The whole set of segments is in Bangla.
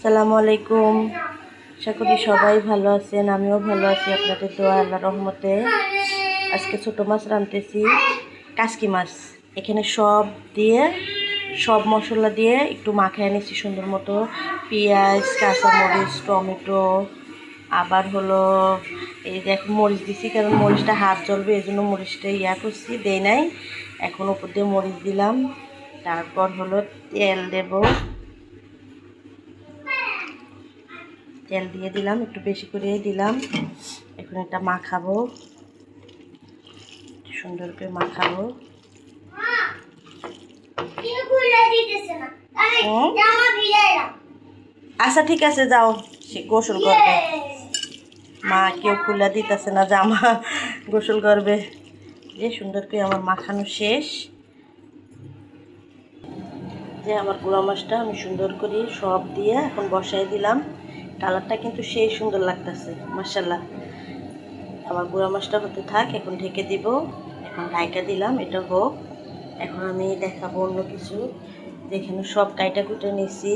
আসসালামু আলাইকুম। আশা করি সবাই ভালো আছেন, আমিও ভালো আছি আপনাদের দোয়া আল্লাহর রহমতে। আজকে ছোটো মাছ রাঁধতেছি, কাসকি মাছ। এখানে সব মশলা দিয়ে একটু মাখায় নিচ্ছি সুন্দর মতো। পেঁয়াজ, কাঁচামরিচ, টমেটো, আবার হলো এই যে এখন মরিচ দিছি, কারণ মরিচটা হাত জ্বলবে, এই জন্য মরিচটা করছি, দেই নাই। এখন উপর দিয়ে মরিচ দিলাম, তারপর হলো তেল দেব। তেল দিয়ে দিলাম, একটু বেশি করে দিলাম। এখন এটা মাখাবো, সুন্দর করে মাখাবো। আচ্ছা ঠিক আছে, যাও, সে গোসল করবে। মা কেউ খুলে দিতেছে না, জামা গোসল করবে। যে সুন্দর করে আমার মাখানো শেষ। যে আমার গুঁড়া মাছটা আমি সুন্দর করে সব দিয়ে এখন বসাই দিলাম। কালারটা কিন্তু সেই সুন্দর লাগতেছে, মাশাআল্লাহ। আমার গুঁড়া মাছটা হতে থাক, এখন ঢেকে দিব। এখন ঢাকা দিলাম, এটা হোক। এখন আমি দেখাবো অন্য কিছু। যেখানে সব কাইটা কুটে নিয়েছি,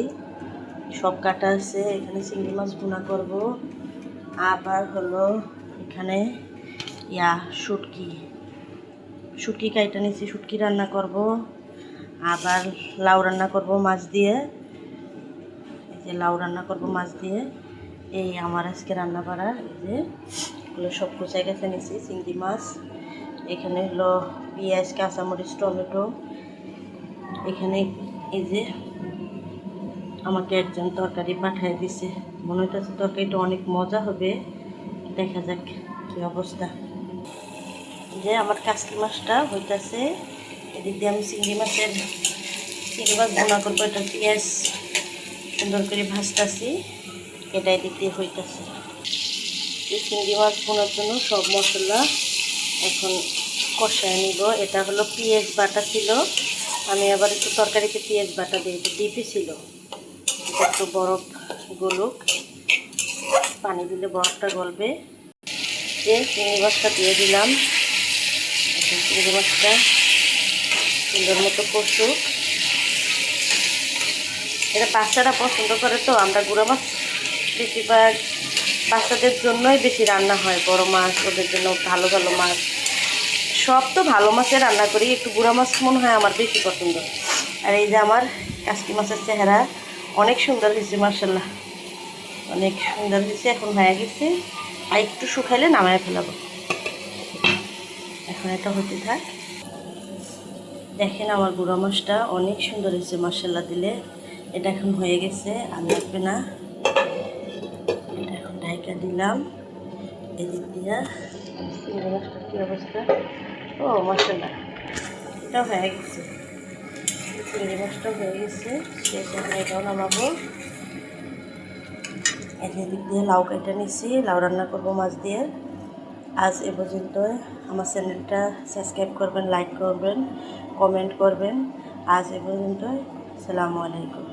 সব কাটা আছে। এখানে চিংড়ি মাছ ভুনা করব, আবার হলো এখানে শুটকি কাইটা নিয়েছি, শুটকি রান্না করব। আবার লাউ রান্না করব মাছ দিয়ে। এই যে লাউ রান্না করব মাছ দিয়ে। এই আমার আজকে রান্না করা। এই যে এগুলো সব কুচাই গেছে নিয়েছি, চিংড়ি মাছ। এখানে হলো পেঁয়াজ, কাঁচামরিচ, টমেটো। এখানে এই যে আমাকে একজন তরকারি পাঠিয়ে দিছে, মনে হইতেছে তরকারিটা অনেক মজা হবে। দেখা যাক কী অবস্থা। যে আমার কাসকি মাছটা হইতেছে, এদিক দিয়ে আমি চিংড়ি মাছ বোনা করবো। এটা পেঁয়াজ সুন্দর করে ভাজতেছি, এটা এদিক দিয়ে হইতেছে। এই চিংড়ি মাছ বোনার জন্য সব মশলা এখন কষায় নিব। এটা হলো পেঁয়াজ বাটা ছিল, আমি আবার একটু তরকারিতে পেঁয়াজ বাটা দিই, এটা ডিপি ছিল। এটা একটু বরফ গলুক, পানি দিলে বরফটা গলবে। যে চিংড়ি মাছটা দিয়ে দিলাম, এখন চিংড়ি মাছটা সুন্দর মতো কষুক। এটা বাচ্চারা পছন্দ করে, তো আমরা গুঁড়া মাছ বেশিরভাগ বাচ্চাদের জন্যই বেশি রান্না হয়। বড় মাছ ওদের জন্য, ভালো ভালো মাছ সব তো ভালো মাছে রান্না করি, একটু গুঁড়া মাছ মনে হয় আমার বেশি পছন্দ। আর এই যে আমার কাসকি মাছের চেহারা অনেক সুন্দর হয়েছে, মাশাআল্লাহ, অনেক সুন্দর হয়েছে। এখন হয়ে গেছে, আর একটু শুকাইলে নামায় ফেলাবো। এখন এটা হতে থাক। দেখেন আমার গুঁড়া মাছটা অনেক সুন্দর হয়েছে, মাশাআল্লাহ দিলে। এটা এখন হয়ে গেছে, আর লাগবে না। এটা এখন ঢাকা দিলাম। এদিক দিয়া চিংড়ি মাছটার কী অবস্থা! ও মাশাআল্লাহ, এটা হয়ে গেছে, চিংড়ি মাছটা হয়ে গেছে। শেষ, এখন এটাও নামাবো। এদিক দিয়ে লাউ কেটে নিচ্ছি, লাউ রান্না করবো মাছ দিয়ে। আজ এ পর্যন্ত। আমার চ্যানেলটা সাবস্ক্রাইব করবেন, লাইক করবেন, কমেন্ট করবেন। আজ এ পর্যন্ত। আসসালামু আলাইকুম।